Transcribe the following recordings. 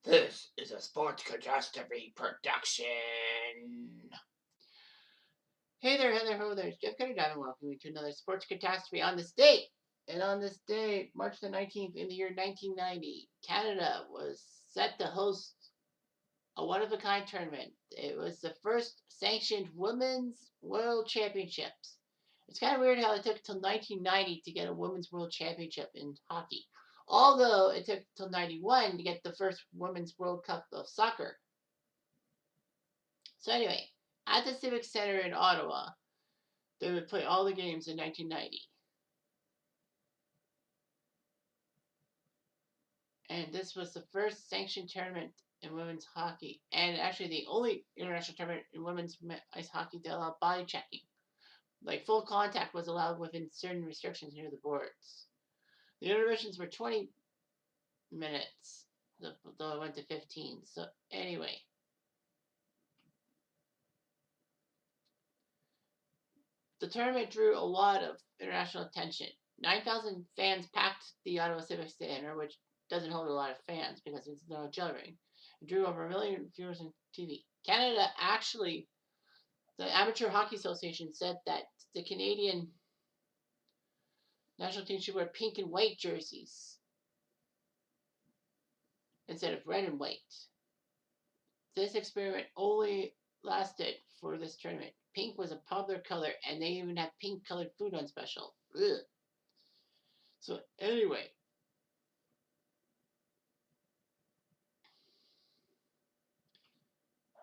This is a Sports Catastrophe production. Hey there, ho there. It's Jeff Cutter and welcome you to another Sports Catastrophe on this date. And on this day, March the 19th, in the year 1990, Canada was set to host a one-of-a-kind tournament. It was the first sanctioned Women's World Championships. It's kind of weird how it took till 1990 to get a Women's World Championship in hockey. Although it took till 91 to get the first Women's World Cup of soccer. So anyway, at the Civic Center in Ottawa, they would play all the games in 1990. And this was the first sanctioned tournament in women's hockey, and actually the only international tournament in women's ice hockey to allow body checking. Like full contact was allowed within certain restrictions near the boards. The intermissions were 20 minutes, though it went to 15. So anyway, the tournament drew a lot of international attention. 9,000 fans packed the Ottawa Civic Center, which doesn't hold a lot of fans because it's no jailring. It drew over 1 million viewers on TV. Canada actually, the Amateur Hockey Association said that the Canadian national team should wear pink and white jerseys instead of red and white. This experiment only lasted for this tournament. Pink was a popular color, and they even had pink colored food on special. Ugh. So anyway,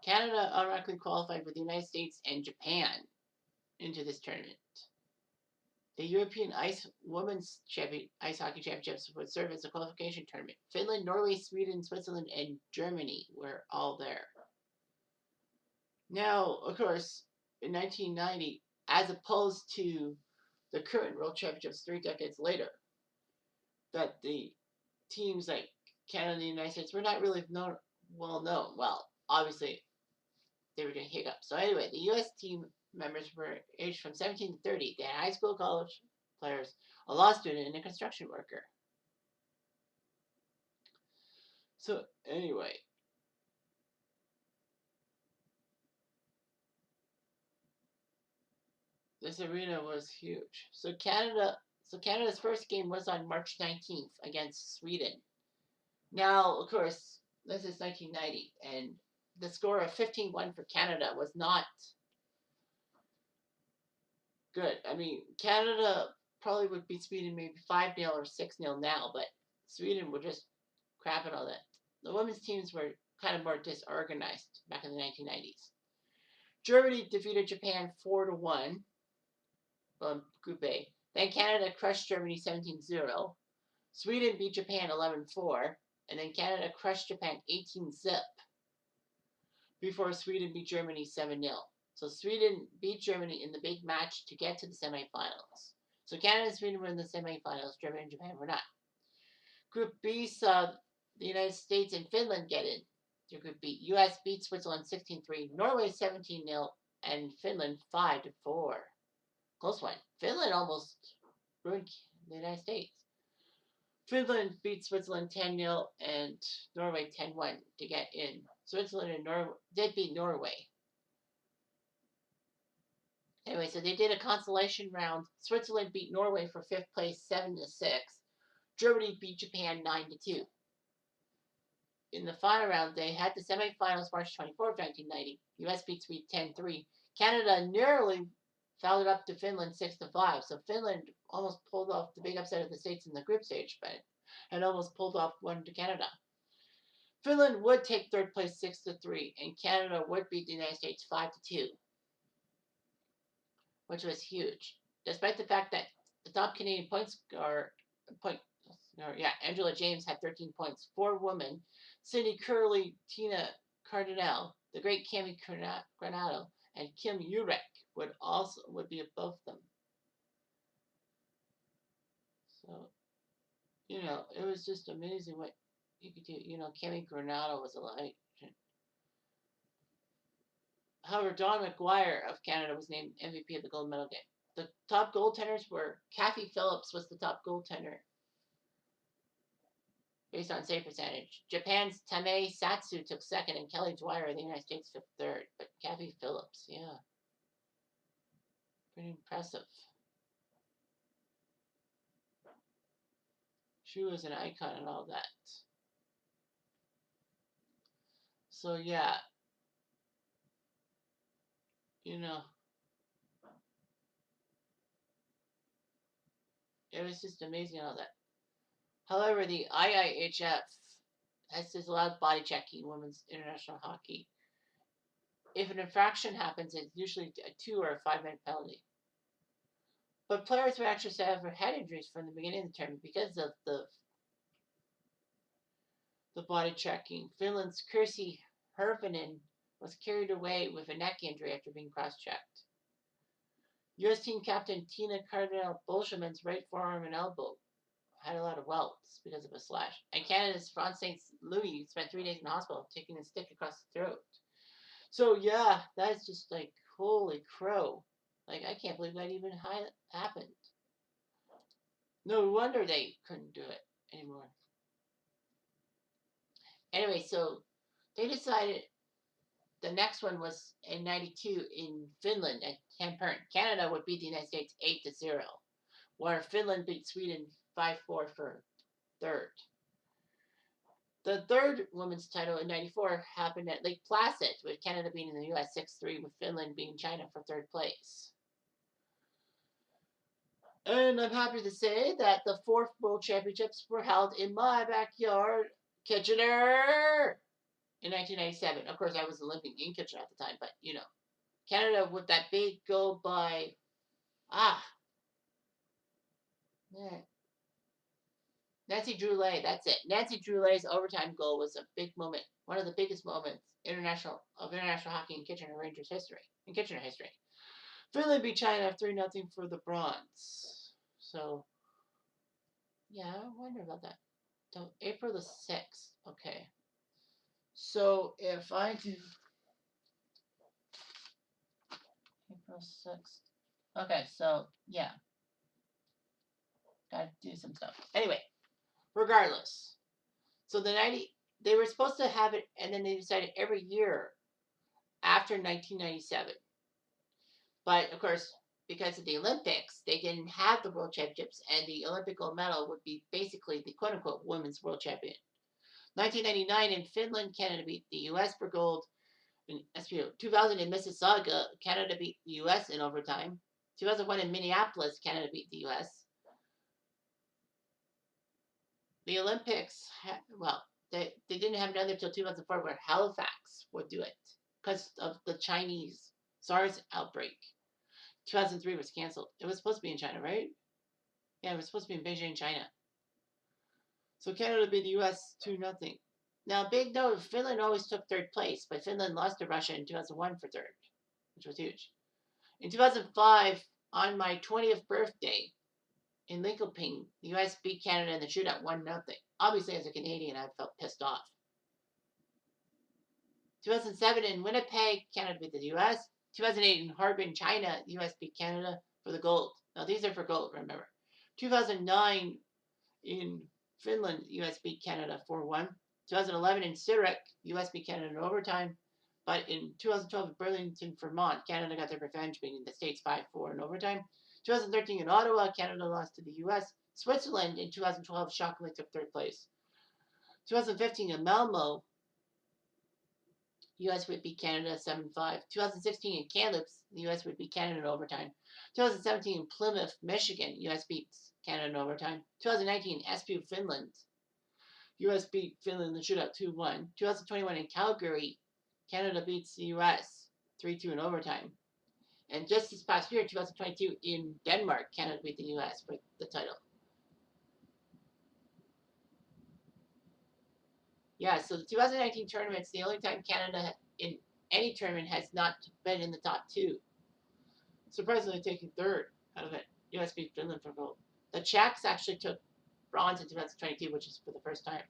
Canada automatically qualified for the United States and Japan into this tournament. The European Women's Ice Hockey Championships would serve as a qualification tournament. Finland, Norway, Sweden, Switzerland, and Germany were all there. Now, of course, in 1990, as opposed to the current World Championships 3 decades later, that the teams like Canada and the United States were not really well known. Well, obviously, they were doing hiccups. So anyway, the U.S. team members were aged from 17 to 30. They had high school, college players, a law student, and a construction worker. So anyway, this arena was huge. So Canada's first game was on March 19th against Sweden. Now, of course, this is 1990, and the score of 15-1 for Canada was not good. I mean, Canada probably would beat Sweden maybe 5-0 or 6-0 now, but Sweden would just crap it all that. The women's teams were kind of more disorganized back in the 1990s. Germany defeated Japan 4-1 on Group A. Then Canada crushed Germany 17-0. Sweden beat Japan 11-4. And then Canada crushed Japan 18-0 before Sweden beat Germany 7-0. So Sweden beat Germany in the big match to get to the semifinals. So Canada and Sweden were in the semifinals. Germany and Japan were not. Group B saw the United States and Finland get in to Group B. U.S. beat Switzerland 16-3, Norway 17-0, and Finland 5-4. Close one. Finland almost ruined the United States. Finland beat Switzerland 10-0 and Norway 10-1 to get in. Switzerland and Norway did beat Norway. Anyway, so they did a consolation round. Switzerland beat Norway for 5th place 7-6. Germany beat Japan 9-2. In the final round, they had the semifinals March 24th, 1990. US beat Sweden 10-3. Canada narrowly fouled it up to Finland 6-5. So Finland almost pulled off the big upset of the States in the group stage, but and almost pulled off one to Canada. Finland would take 3rd place 6-3, and Canada would beat the United States 5-2, which was huge. Despite the fact that the top Canadian Angela James had 13 points. 4 women, Cindy Curley, Tina Cardinal, the great Cami Granado, and Kim Urek would be above them. So, it was just amazing what you could do. Cami Granado was alive. However, Don McGuire of Canada was named MVP of the gold medal game. The top goaltenders were Kathy Phillips was the top goaltender. based on save percentage. Japan's Tamei Satsu took second, and Kelly Dwyer, the United States, took third. But Kathy Phillips, yeah, pretty impressive. She was an icon and all that. So yeah, you know, it was just amazing all that. However, the IIHF has disallowed body checking in women's international hockey. If an infraction happens, it's usually a 2 or a 5-minute penalty. But players would actually suffer head injuries from the beginning of the tournament because of the body checking. Finland's Kirsi Hirvonen was carried away with a neck injury after being cross-checked. U.S. team captain Tina Cardinal-Bolsheman's right forearm and elbow had a lot of welts because of a slash. And Canada's Franz St. Louis spent 3 days in the hospital taking a stick across the throat. So yeah, that's just like, holy crow. Like, I can't believe that even happened. No wonder they couldn't do it anymore. Anyway, so they decided the next one was in 92 in Finland at Tampere. Canada would beat the United States 8-0, where Finland beat Sweden 5-4 for third. The third women's title in 94 happened at Lake Placid, with Canada beating the U.S. 6-3, with Finland beating China for third place. And I'm happy to say that the fourth World Championships were held in my backyard, Kitchener, in 1997. Of course, I was living in Kitchener at the time, but you know, Canada with that big goal by Nancy Droulet. That's it. Nancy Droulet's overtime goal was a big moment, one of the biggest moments international hockey in Kitchener Rangers history. In Kitchener history, Finland beat China 3-0 for the bronze. So yeah, I wonder about that. So April the 6th. Okay. So if I do April 6th. Okay, so yeah. Gotta do some stuff. Anyway, regardless. So they were supposed to have it, and then they decided every year after 1997. But of course, because of the Olympics, they didn't have the World Championships, and the Olympic gold medal would be basically the quote unquote women's world champion. 1999 in Finland, Canada beat the U.S. for gold. In 2000 in Mississauga, Canada beat the U.S. in overtime. 2001 in Minneapolis, Canada beat the U.S. The Olympics, they didn't have another until 2004, where Halifax would do it because of the Chinese SARS outbreak. 2003 was canceled. It was supposed to be in China, right? Yeah, it was supposed to be in Beijing, China. So Canada beat the U.S. 2-0. Now, big note, Finland always took third place, but Finland lost to Russia in 2001 for third, which was huge. In 2005, on my 20th birthday in Linköping, the U.S. beat Canada in the shootout 1-0. Obviously, as a Canadian, I felt pissed off. 2007 in Winnipeg, Canada beat the U.S. 2008 in Harbin, China, the U.S. beat Canada for the gold. Now, these are for gold, remember. 2009 in Finland, the U.S. beat Canada 4-1. 2011 in Zurich, U.S. beat Canada in overtime. But in 2012 in Burlington, Vermont, Canada got their revenge, beating the States 5-4 in overtime. 2013 in Ottawa, Canada lost to the U.S. Switzerland in 2012 shockingly took third place. 2015 in Malmo, U.S. would beat Canada 7-5. 2016 in Kamloops, the U.S. would beat Canada in overtime. 2017 in Plymouth, Michigan, U.S. beats Canada in overtime. 2019 Espoo, Finland, U.S. beat Finland in the shootout 2-1. 2021 in Calgary, Canada beats the U.S. 3-2 in overtime. And just this past year, 2022 in Denmark, Canada beat the U.S. for the title. Yeah, so the 2019 tournament's the only time Canada in any tournament has not been in the top two. Surprisingly taking third out of it. U.S. beat Finland for gold. The Czechs actually took bronze in 2022, which is for the first time.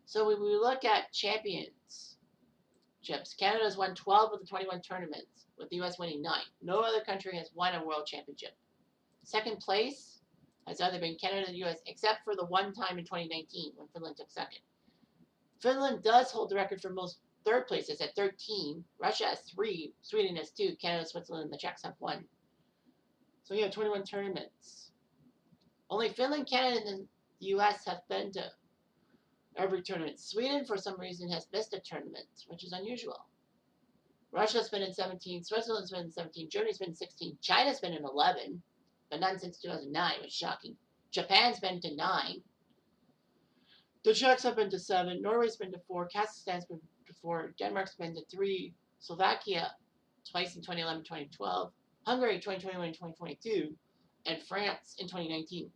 So when we look at championships, Canada's won 12 of the 21 tournaments, with the U.S. winning 9. No other country has won a world championship. Second place, has either been Canada and the U.S., except for the one time in 2019 when Finland took second. Finland does hold the record for most third places at 13. Russia has 3. Sweden has 2. Canada, Switzerland, and the Czechs have 1. So you have 21 tournaments. Only Finland, Canada, and the U.S. have been to every tournament. Sweden, for some reason, has missed a tournament, which is unusual. Russia's been in 17. Switzerland's been in 17. Germany's been in 16. China's been in 11, but none since 2009, which is shocking. Japan's been to 9. The Czechs have been to 7. Norway's been to 4. Kazakhstan's been to 4. Denmark's been to 3. Slovakia twice in 2011, 2012. Hungary 2021 and 2022. And France in 2019.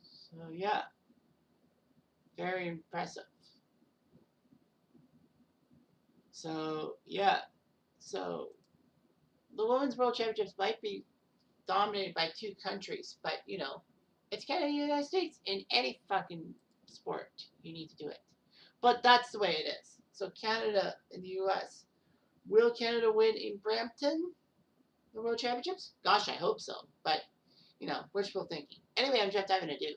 So yeah, very impressive. So yeah, so the Women's World Championships might be dominated by 2 countries, but you know, it's Canada and the United States. In any fucking sport, you need to do it. But that's the way it is. So Canada and the U.S. Will Canada win in Brampton, the World Championships? Gosh, I hope so. But, you know, wishful thinking. Anyway, I'm Jeff Diving to do.